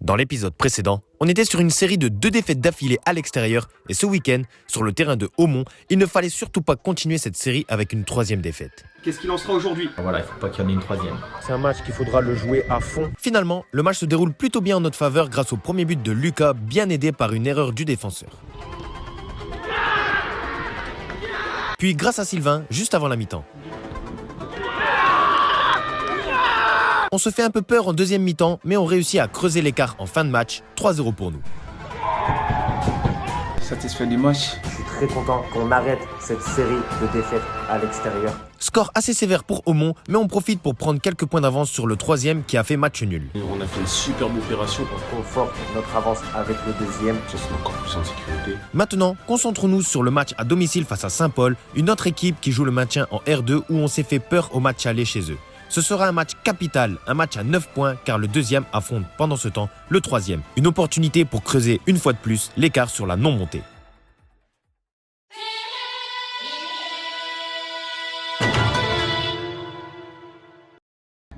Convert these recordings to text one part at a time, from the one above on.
Dans l'épisode précédent, on était sur une série de 2 défaites d'affilée à l'extérieur et ce week-end, sur le terrain de Haumont, il ne fallait surtout pas continuer cette série avec une 3e défaite. Qu'est-ce qu'il en sera aujourd'hui? Voilà, il ne faut pas qu'il y en ait une 3e. C'est un match qu'il faudra le jouer à fond. Finalement, le match se déroule plutôt bien en notre faveur grâce au premier but de Lucas, bien aidé par une erreur du défenseur. Puis grâce à Sylvain, juste avant la mi-temps. On se fait un peu peur en deuxième mi-temps, mais on réussit à creuser l'écart en fin de match, 3-0 pour nous. Satisfait du match. Je suis très content qu'on arrête cette série de défaites à l'extérieur. Score assez sévère pour Haumont, mais on profite pour prendre quelques points d'avance sur le 3e qui a fait match nul. On a fait une superbe opération. On conforte notre avance avec le 2e. Ça se met encore plus en sécurité. Maintenant, concentrons-nous sur le match à domicile face à Saint-Paul, une autre équipe qui joue le maintien en R2 où on s'est fait peur au match aller chez eux. Ce sera un match capital, un match à 9 points car le 2e affronte pendant ce temps le 3e. Une opportunité pour creuser une fois de plus l'écart sur la non-montée.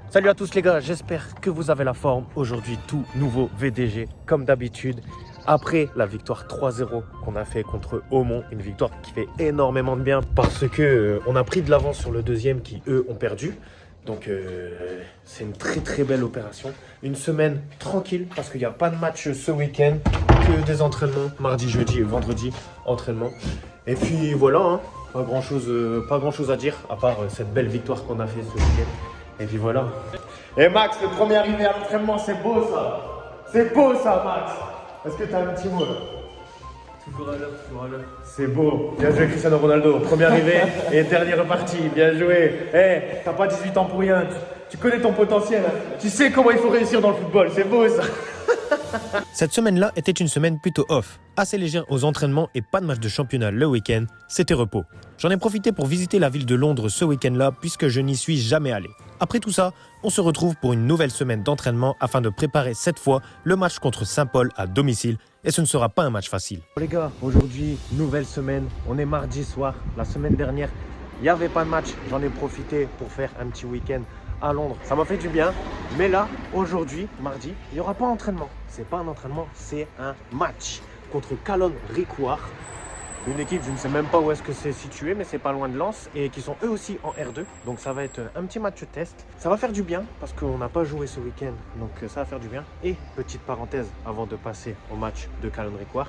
Salut à tous les gars, j'espère que vous avez la forme. Aujourd'hui, tout nouveau VDG, comme d'habitude. Après la victoire 3-0 qu'on a fait contre Haumont, une victoire qui fait énormément de bien parce que on a pris de l'avance sur le 2e qui, eux, ont perdu. Donc, c'est une très belle opération. Une semaine tranquille parce qu'il n'y a pas de match ce week-end, que des entraînements, mardi, jeudi et vendredi, entraînement. Et puis voilà, hein, pas grand chose à dire à part cette belle victoire qu'on a fait ce week-end. Et puis voilà. Et Max, le premier arrivé à l'entraînement, c'est beau ça. C'est beau ça, Max. Est-ce que tu as un petit mot là? Toujours à l'heure, toujours à l'heure. C'est beau. Bien joué Cristiano Ronaldo. Premier arrivé et dernier reparti. Bien joué. T'as pas 18 ans pour rien. Tu connais ton potentiel. Tu sais comment il faut réussir dans le football. C'est beau ça. Cette semaine-là était une semaine plutôt off, assez légère aux entraînements et pas de match de championnat le week-end, c'était repos. J'en ai profité pour visiter la ville de Londres ce week-end-là puisque je n'y suis jamais allé. Après tout ça, on se retrouve pour une nouvelle semaine d'entraînement afin de préparer cette fois le match contre Saint-Paul à domicile et ce ne sera pas un match facile. Les gars, aujourd'hui, nouvelle semaine, on est mardi soir. La semaine dernière, il n'y avait pas de match, j'en ai profité pour faire un petit week-end à Londres. Ça m'a fait du bien, mais là, aujourd'hui, mardi, il n'y aura pas d'entraînement. C'est pas un entraînement, c'est un match contre Calonne Ricouart. Une équipe, je ne sais même pas où est-ce que c'est situé, mais c'est pas loin de Lens et qui sont eux aussi en R2. Donc ça va être un petit match test. Ça va faire du bien parce qu'on n'a pas joué ce week-end, donc ça va faire du bien. Et petite parenthèse avant de passer au match de Calonne Ricouart.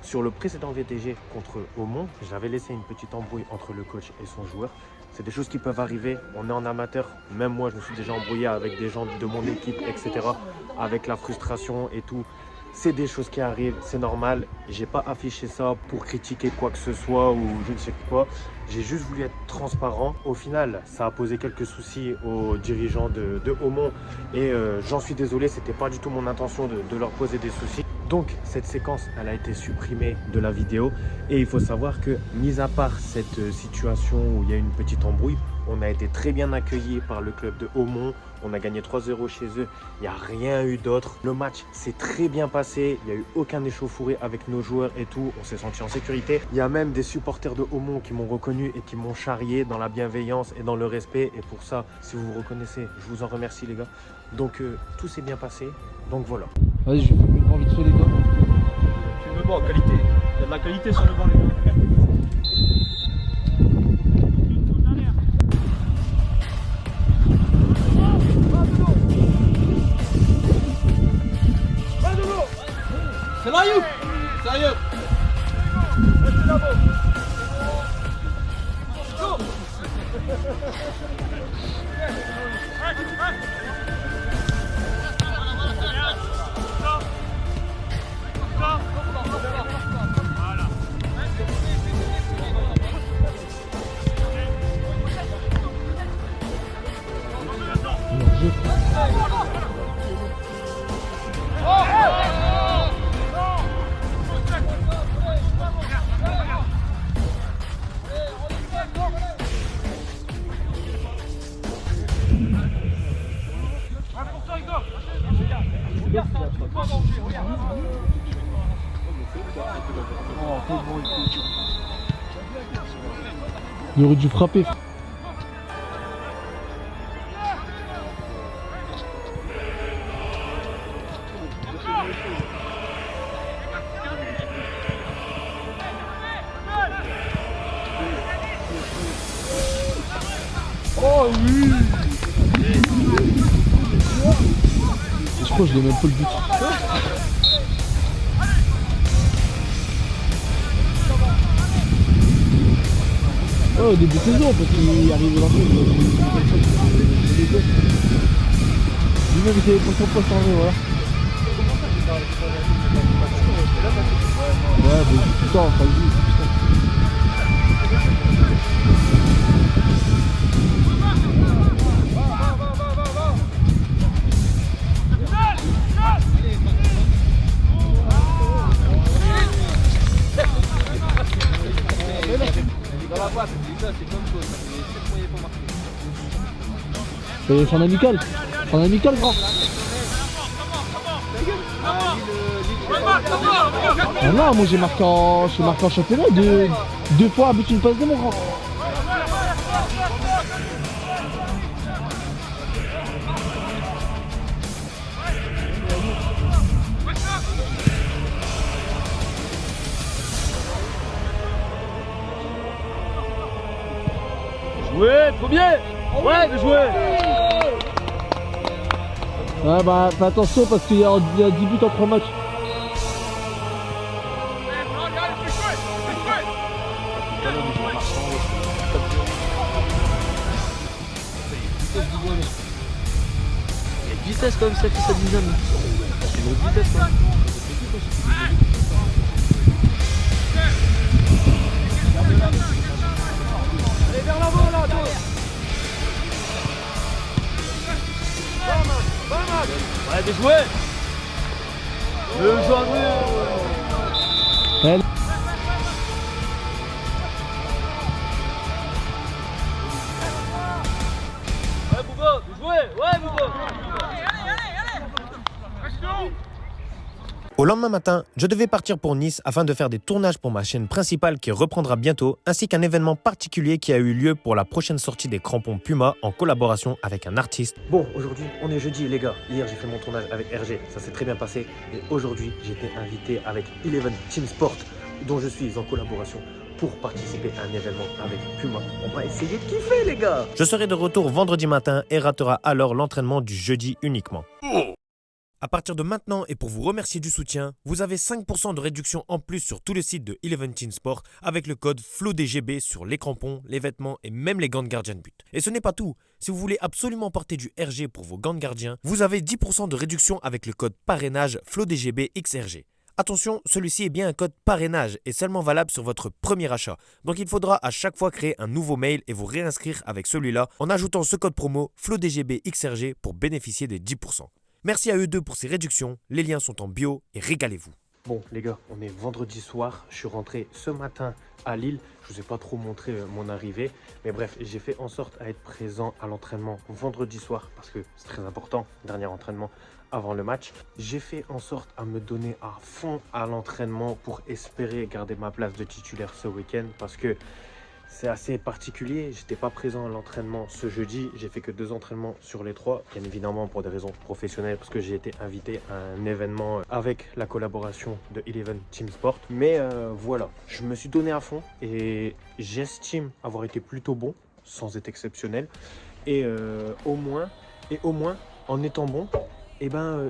Sur le précédent VTG contre Haumont, j'avais laissé une petite embrouille entre le coach et son joueur. C'est des choses qui peuvent arriver, on est en amateur, même moi je me suis déjà embrouillé avec des gens de mon équipe, etc. Avec la frustration et tout. C'est des choses qui arrivent, c'est normal. J'ai pas affiché ça pour critiquer quoi que ce soit ou je ne sais quoi. J'ai juste voulu être transparent. Au final, ça a posé quelques soucis aux dirigeants de Haumont et j'en suis désolé, c'était pas du tout mon intention de leur poser des soucis. Donc cette séquence, elle a été supprimée de la vidéo et il faut savoir que, mis à part cette situation où il y a une petite embrouille, on a été très bien accueillis par le club de Haumont. On a gagné 3-0 chez eux. Il n'y a rien eu d'autre. Le match s'est très bien passé. Il n'y a eu aucun échauffouré avec nos joueurs et tout. On s'est senti en sécurité. Il y a même des supporters de Haumont qui m'ont reconnu et qui m'ont charrié dans la bienveillance et dans le respect. Et pour ça, si vous vous reconnaissez, je vous en remercie les gars. Donc tout s'est bien passé. Donc voilà. Vas-y, je vais faire une banc vite fait les gars. Tu me banc en qualité. Il y a de la qualité sur le banc les gars. C'est là, you! Sérieux! Restez là-bas. Go! Il aurait dû frapper. Oh oui. Je crois que je l'ai même pas le but. Oh, au début de saison, parce qu'il arrive dans le jeu. Lui-même, il était pour son poste en vrai, voilà. Ouais, mais putain, enfin, c'est en amical. En amical, grand. Ah non, moi j'ai marqué en championnat deux fois avec une passe de mon grand. Joué, trop bien. Ouais, bien joué. Ouais, bah fais attention parce qu'il y a 10 buts en 3 matchs. Il y a de vitesse quand même, ça fait sa dynamique. C'est une autre vitesse quand même. Allez vers l'avant là, toi. Ouais, bien joué. Le jaune. Elle. Ouais, Bouba, bien joué. Ouais, Bouba. Au lendemain matin, je devais partir pour Nice afin de faire des tournages pour ma chaîne principale qui reprendra bientôt, ainsi qu'un événement particulier qui a eu lieu pour la prochaine sortie des crampons Puma en collaboration avec un artiste. Bon, aujourd'hui, on est jeudi, les gars. Hier, j'ai fait mon tournage avec RG. Ça s'est très bien passé. Et aujourd'hui, j'ai été invité avec Eleven Team Sport, dont je suis en collaboration pour participer à un événement avec Puma. On va essayer de kiffer, les gars. Je serai de retour vendredi matin et ratera alors l'entraînement du jeudi uniquement. À partir de maintenant et pour vous remercier du soutien, vous avez 5% de réduction en plus sur tout le site de Eleven Team Sport avec le code FLODGB sur les crampons, les vêtements et même les gants de gardien de but. Et ce n'est pas tout, si vous voulez absolument porter du RG pour vos gants de gardien, vous avez 10% de réduction avec le code parrainage FLODGB XRG. Attention, celui-ci est bien un code parrainage et seulement valable sur votre premier achat. Donc il faudra à chaque fois créer un nouveau mail et vous réinscrire avec celui-là en ajoutant ce code promo FLODGB XRG pour bénéficier des 10%. Merci à eux deux pour ces réductions, les liens sont en bio et régalez-vous. Bon, les gars, on est vendredi soir. Je suis rentré ce matin à Lille. Je vous ai pas trop montré mon arrivée. Mais bref, j'ai fait en sorte à être présent à l'entraînement vendredi soir parce que c'est très important. Dernier entraînement avant le match. J'ai fait en sorte à me donner à fond à l'entraînement pour espérer garder ma place de titulaire ce week-end parce que c'est assez particulier. J'étais pas présent à l'entraînement ce jeudi. J'ai fait que 2 entraînements sur les 3. Bien évidemment pour des raisons professionnelles parce que j'ai été invité à un événement avec la collaboration de Eleven Team Sport. Mais voilà, je me suis donné à fond et j'estime avoir été plutôt bon sans être exceptionnel. Et au moins, en étant bon,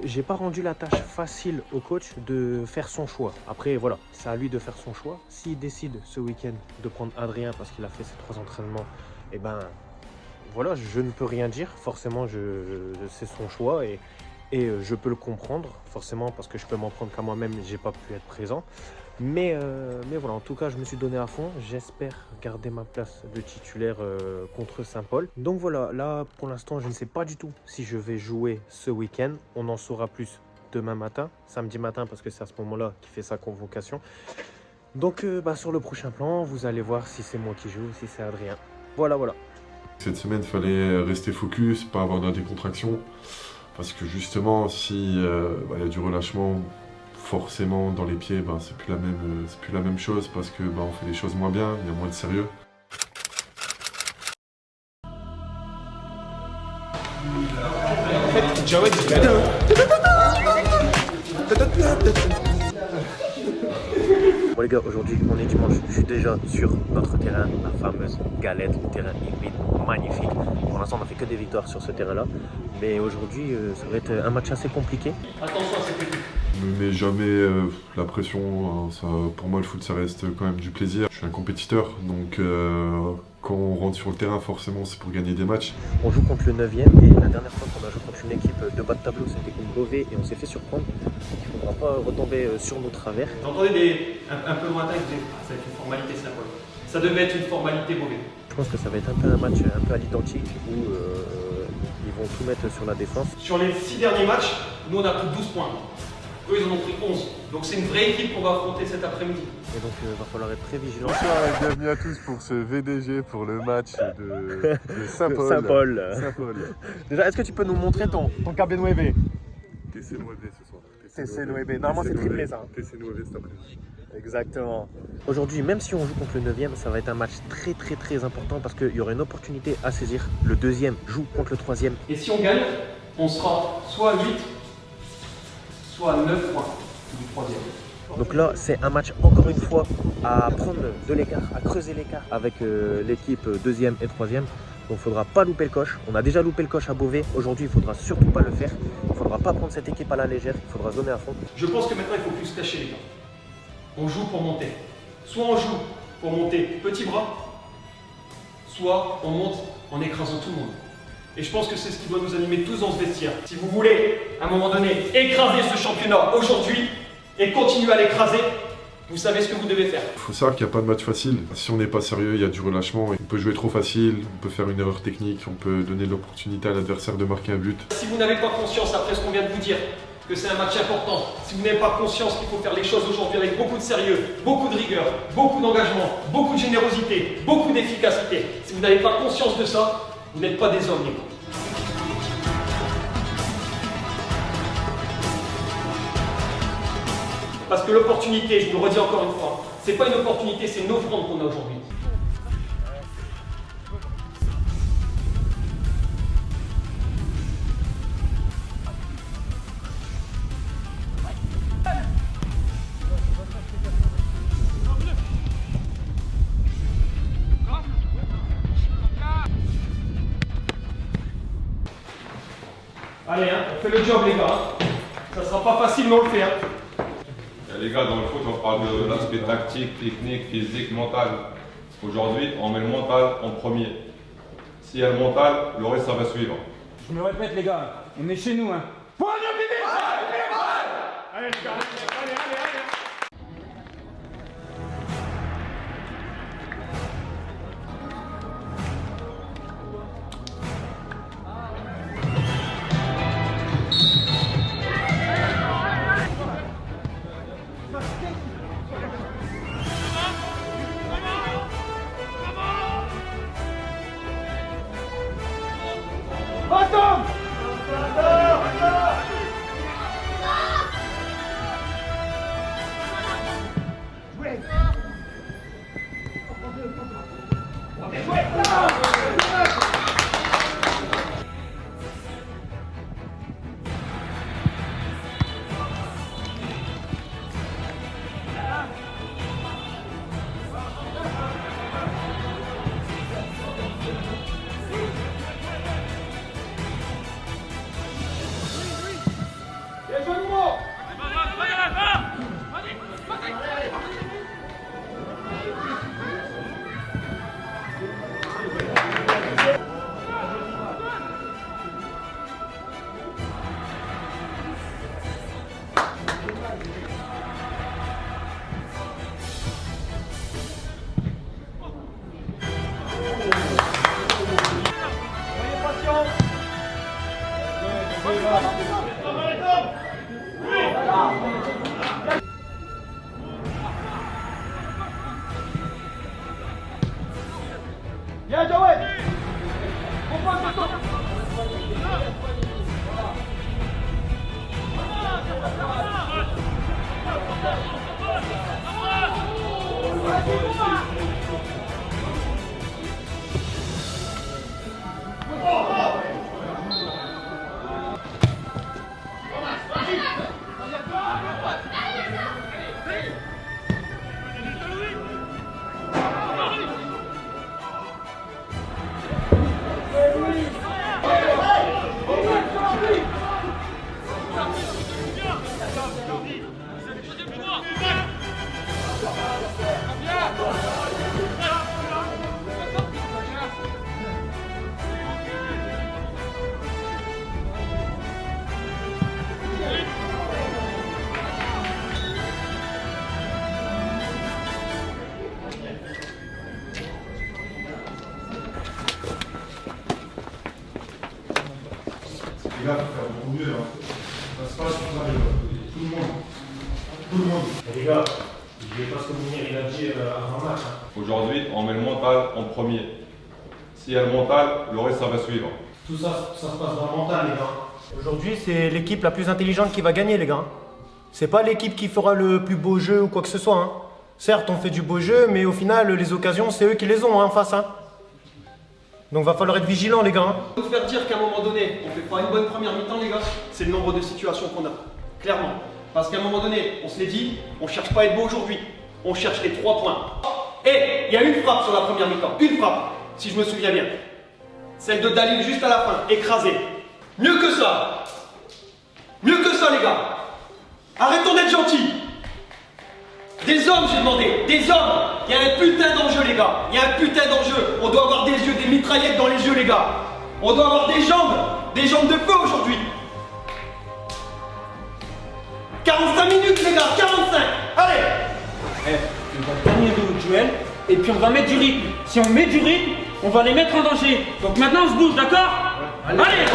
j'ai pas rendu la tâche facile au coach de faire son choix. Après, voilà, c'est à lui de faire son choix. S'il décide ce week-end de prendre Adrien parce qu'il a fait ses 3 entraînements, voilà, je ne peux rien dire. Forcément, c'est son choix et je peux le comprendre, forcément, parce que je peux m'en prendre qu'à moi-même, j'ai pas pu être présent. Mais voilà, en tout cas, je me suis donné à fond. J'espère garder ma place de titulaire contre Saint-Paul. Donc voilà, là, pour l'instant, je ne sais pas du tout si je vais jouer ce week-end. On en saura plus demain matin, samedi matin, parce que c'est à ce moment-là qu'il fait sa convocation. Donc, sur le prochain plan, vous allez voir si c'est moi qui joue, si c'est Adrien. Voilà. Cette semaine, il fallait rester focus, pas avoir de décontraction. Parce que justement, si y a du relâchement, forcément dans les pieds, c'est plus la même chose parce que on fait les choses moins bien, il y a moins de sérieux. En fait, Jawed, Bon les gars, aujourd'hui on est dimanche, je suis déjà sur notre terrain, la fameuse galette, le terrain hybride, magnifique. Pour l'instant on n'a fait que des victoires sur ce terrain-là, mais aujourd'hui ça va être un match assez compliqué. Attention à cette équipe. Je me mets jamais la pression, hein, ça, pour moi le foot ça reste quand même du plaisir. Je suis un compétiteur, donc quand on rentre sur le terrain forcément c'est pour gagner des matchs. On joue contre le 9e et la dernière fois qu'on a joué contre une équipe de bas de tableau c'était contre Beauvais et on s'est fait surprendre. Il ne faudra pas retomber sur nos travers. J'entendais un peu lointain qui disaient ça va être une formalité Saint-Paul. Ça devait être une formalité Beauvais. Je pense que ça va être un peu un match un peu à l'identique où ils vont tout mettre sur la défense. Sur les 6 derniers matchs, nous on a pris 12 points. Eux ils en ont pris 11. Donc c'est une vraie équipe qu'on va affronter cet après-midi. Et donc il va falloir être très vigilant. Bonsoir et bienvenue à tous pour ce VDG pour le match de Saint-Paul. Saint-Paul. Déjà, est-ce que tu peux nous montrer ton KB9? TC9 ce soir. TC9. Normalement c'est triplé ça. TC9 cet après-midi. Exactement. Aujourd'hui, même si on joue contre le 9e, ça va être un match très important parce qu'il y aura une opportunité à saisir. Le 2e joue contre le 3e. Et si on gagne, on sera soit à 8, soit à 9 points du 3e. Donc là, c'est un match encore une fois à prendre de l'écart, à creuser l'écart avec l'équipe 2e et 3e. Donc il ne faudra pas louper le coche. On a déjà loupé le coche à Beauvais. Aujourd'hui, il ne faudra surtout pas le faire. Il ne faudra pas prendre cette équipe à la légère. Il faudra zoner à fond. Je pense que maintenant il faut plus se cacher les gars. On joue pour monter. Soit on joue pour monter petit bras, soit on monte en écrasant tout le monde. Et je pense que c'est ce qui doit nous animer tous dans ce vestiaire. Si vous voulez, à un moment donné, écraser ce championnat aujourd'hui et continuer à l'écraser, vous savez ce que vous devez faire. Il faut savoir qu'il n'y a pas de match facile. Si on n'est pas sérieux, il y a du relâchement. On peut jouer trop facile, on peut faire une erreur technique, on peut donner l'opportunité à l'adversaire de marquer un but. Si vous n'avez pas conscience, après ce qu'on vient de vous dire, que c'est un match important, si vous n'avez pas conscience qu'il faut faire les choses aujourd'hui avec beaucoup de sérieux, beaucoup de rigueur, beaucoup d'engagement, beaucoup de générosité, beaucoup d'efficacité, si vous n'avez pas conscience de ça, vous n'êtes pas des hommes libres. Parce que l'opportunité, je vous le redis encore une fois, c'est pas une opportunité, c'est une offrande qu'on a aujourd'hui. Allez, hein, on fait le job les gars. Ça sera pas facile, mais on le fait. Hein. Les gars, dans le foot, on parle de l'aspect tactique, technique, physique, mental. Aujourd'hui, on met le mental en premier. S'il y a le mental, le reste, ça va suivre. Je me répète, les gars, on est chez nous, hein. Allez les gars, allez. mieux. Hein. Ça se passe pour ça, les gars. Tout le monde. Tout le monde. Les gars, je vais pas ce que Mounir il a dit avant le match. Aujourd'hui, on met le mental en premier. S'il y a le mental, le reste ça va suivre. Tout ça, ça se passe dans le mental, les gars. Aujourd'hui, c'est l'équipe la plus intelligente qui va gagner, les gars. C'est pas l'équipe qui fera le plus beau jeu ou quoi que ce soit. Hein. Certes, on fait du beau jeu, mais au final, les occasions, c'est eux qui les ont en face. Hein. Donc va falloir être vigilant, les gars. Hein. Nous faire dire qu'à un moment donné, on fait pas une bonne première mi-temps, les gars, c'est le nombre de situations qu'on a. Clairement. Parce qu'à un moment donné, on se l'est dit, on cherche pas à être beau aujourd'hui. On cherche les 3 points. Et il y a une frappe sur la première mi-temps. Une frappe, si je me souviens bien. Celle de Dalil juste à la fin, écrasée. Mieux que ça. Mieux que ça, les gars. Arrêtons d'être gentils. Des hommes, j'ai demandé. Des hommes. Il y a un putain d'enjeu, les gars. Il y a un putain d'enjeu. On doit avoir des yeux, des mitraillettes dans les yeux, les gars. On doit avoir des jambes de feu aujourd'hui. 45 minutes, les gars. 45. Allez. On va gagner le duel et puis on va mettre du rythme. Si on met du rythme, on va les mettre en danger. Donc maintenant on se bouge, d'accord? Allez.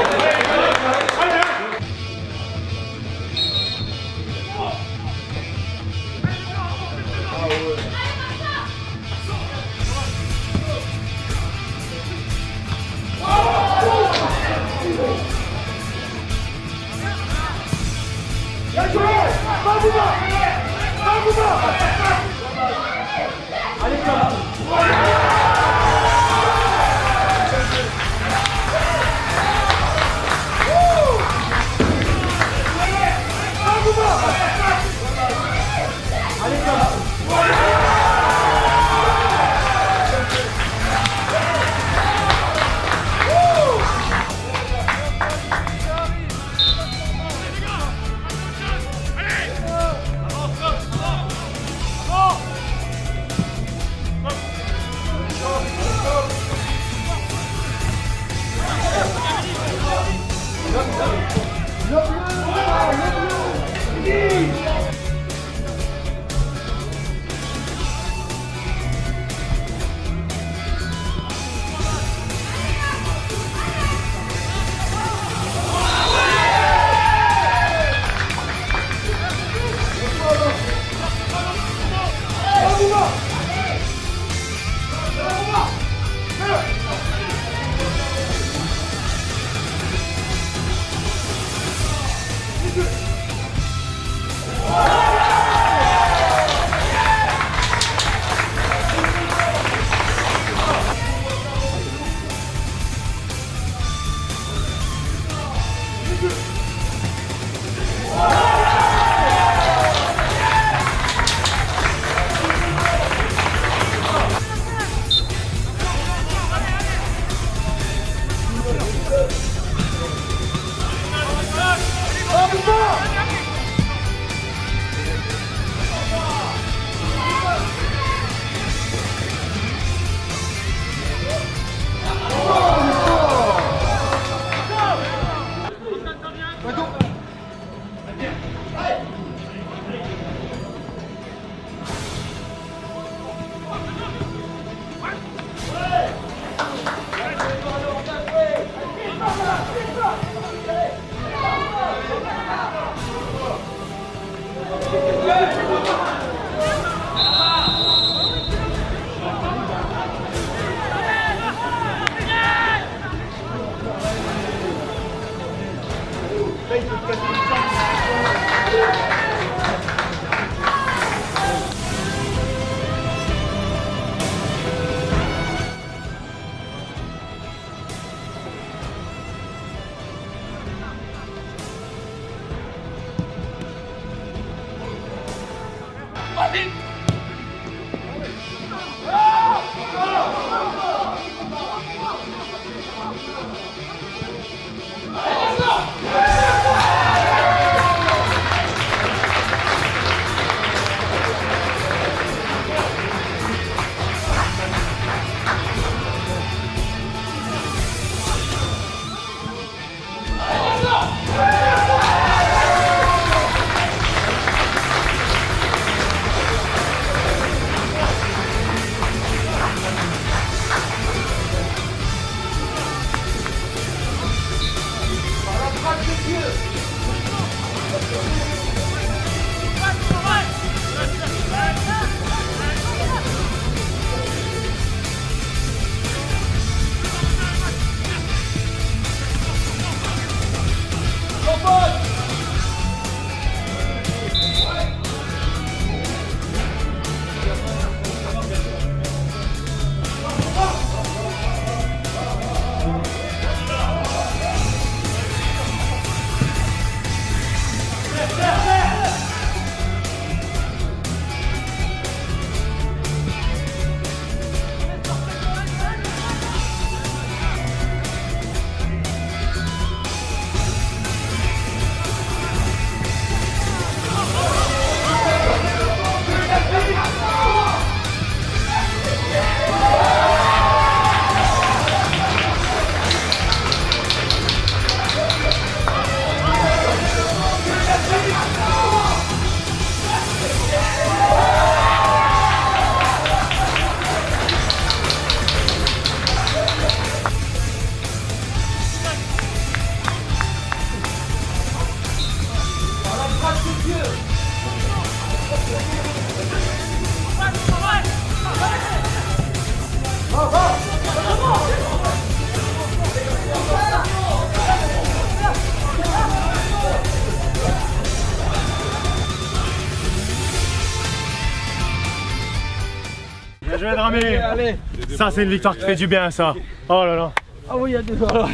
je vais dramer. Allez. Ça, c'est une victoire qui fait du bien, ça. Oh là là. Ah oui, il y a des alors.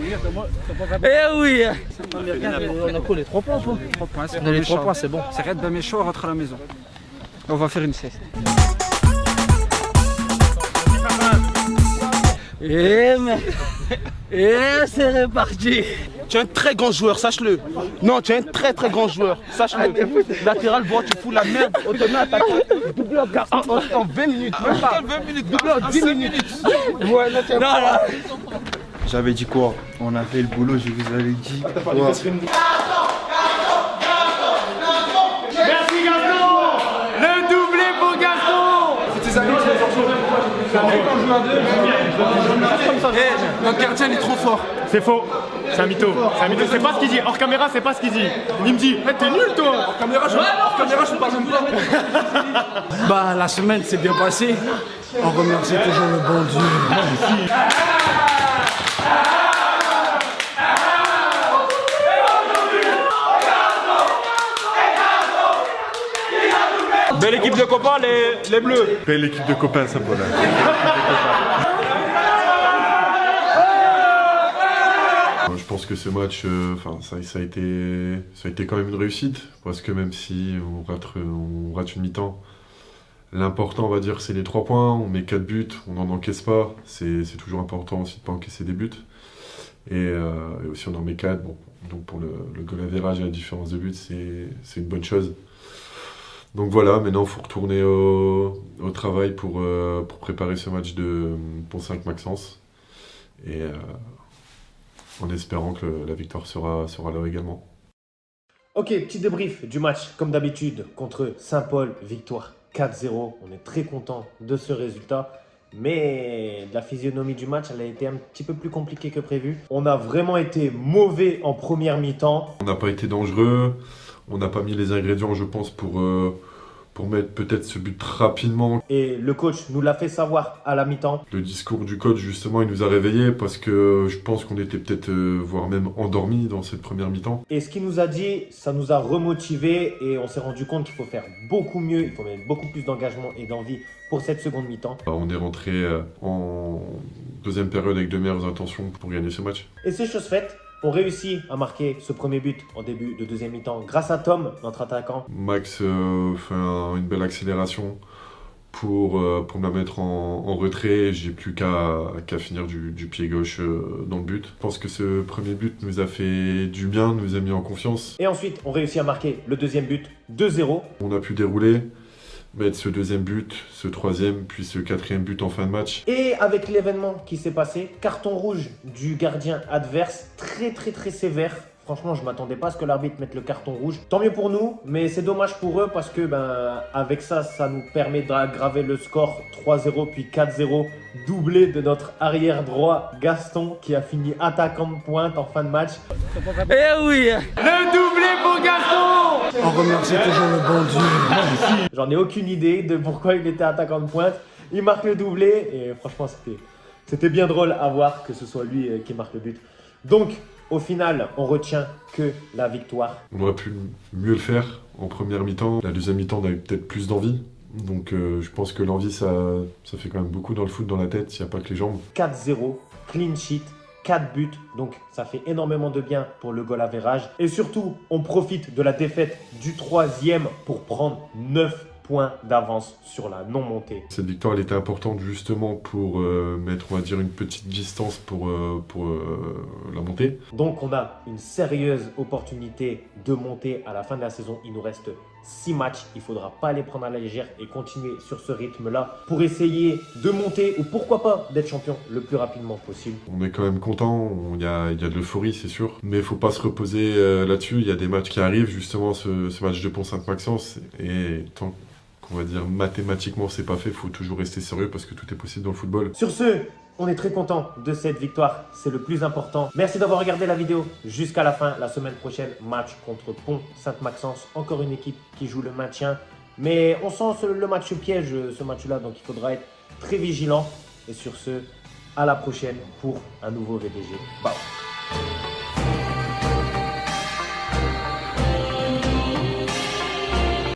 Eh oui. On a quoi, les 3 points, quoi? 3 points, c'est On a les 3 points, c'est bon. C'est Red Méchant, on rentre à la maison. On va faire une sieste. Et c'est reparti. Tu es un très grand joueur, sache-le. Non, tu es un très très grand joueur, sache-le. Latéral droit, tu fous la merde. On te met à attaquer. Double en 20 minutes. Même pas 20 minutes, double en 10 minutes. Ouais, non, J'avais dit quoi? On a fait le boulot, je vous avais dit. Merci Gaston. Le doublé pour Gaston. Notre gardien il est trop fort. C'est faux. C'est un mytho. C'est pas ce qu'il dit. Hors caméra, c'est pas ce qu'il dit. Il me dit, mais t'es nul toi. Hors caméra, je parle même pas. Bah, la semaine s'est bien passée. On remercie toujours le bon Dieu. Belle équipe de copains, les bleus. Belle équipe de copains, ça voilà. Je pense que ce match, ça a été quand même une réussite, parce que même si on rate une mi-temps, l'important, on va dire, c'est les 3 points. On met 4 buts, on n'en encaisse pas. C'est toujours important aussi de ne pas encaisser des buts. Et aussi, on en met 4. Bon, donc pour le goal average et la différence de buts, c'est une bonne chose. Donc voilà, maintenant il faut retourner au travail pour préparer ce match de Pont 5 Maxence. Et en espérant que la victoire sera là également. Ok, petit débrief du match, comme d'habitude, contre Saint-Paul, victoire 4-0. On est très content de ce résultat. Mais la physionomie du match, elle a été un petit peu plus compliquée que prévu. On a vraiment été mauvais en première mi-temps. On n'a pas été dangereux. On n'a pas mis les ingrédients, je pense, pour mettre peut-être ce but rapidement. Et le coach nous l'a fait savoir à la mi-temps. Le discours du coach, justement, il nous a réveillés parce que je pense qu'on était peut-être, voire même endormis dans cette première mi-temps. Et ce qu'il nous a dit, ça nous a remotivés et on s'est rendu compte qu'il faut faire beaucoup mieux, il faut mettre beaucoup plus d'engagement et d'envie pour cette seconde mi-temps. On est rentré en deuxième période avec de meilleures intentions pour gagner ce match. Et c'est chose faite. On réussit à marquer ce premier but en début de deuxième mi-temps grâce à Tom, notre attaquant. Max fait une belle accélération pour me la mettre en retrait. J'ai plus qu'à finir du pied gauche dans le but. Je pense que ce premier but nous a fait du bien, nous a mis en confiance. Et ensuite, on réussit à marquer le deuxième but, 2-0. On a pu dérouler, mettre ce deuxième but, ce troisième, puis ce quatrième but en fin de match. Et avec l'événement qui s'est passé, carton rouge du gardien adverse, très sévère. Franchement, je ne m'attendais pas à ce que l'arbitre mette le carton rouge. Tant mieux pour nous, mais c'est dommage pour eux parce que avec ça nous permet d'aggraver le score 3-0 puis 4-0. Doublé de notre arrière droit Gaston qui a fini attaquant de pointe en fin de match. Eh oui. Le doublé pour Gaston. On remercie toujours le bon Dieu. J'en ai aucune idée de pourquoi il était attaquant de pointe. Il marque le doublé et franchement, c'était bien drôle à voir que ce soit lui qui marque le but. Donc, au final, on retient que la victoire. On aurait pu mieux le faire en première mi-temps. La deuxième mi-temps, on avait peut-être plus d'envie. Donc je pense que l'envie, ça fait quand même beaucoup dans le foot, dans la tête, s'il n'y a pas que les jambes. 4-0, clean sheet, 4 buts. Donc ça fait énormément de bien pour le goal average. Et surtout, on profite de la défaite du 3e pour prendre 9 points d'avance sur la non-montée. Cette victoire, elle était importante justement pour mettre, on va dire, une petite distance pour la montée. Donc on a une sérieuse opportunité de monter à la fin de la saison. Il nous reste 6 matchs. Il ne faudra pas les prendre à la légère et continuer sur ce rythme-là pour essayer de monter ou pourquoi pas d'être champion le plus rapidement possible. On est quand même content, il y a de l'euphorie, c'est sûr. Mais il ne faut pas se reposer là-dessus. Il y a des matchs qui arrivent, justement ce match de Pont 5 Maxence. Et tant qu'on va dire mathématiquement c'est pas fait, il faut toujours rester sérieux parce que tout est possible dans le football. Sur ce, on est très content de cette victoire, c'est le plus important. Merci d'avoir regardé la vidéo jusqu'à la fin. La semaine prochaine, match contre Pont Sainte-Maxence. Encore une équipe qui joue le maintien. Mais on sent le match piège, ce match-là, donc il faudra être très vigilant. Et sur ce, à la prochaine pour un nouveau VDG. Bye.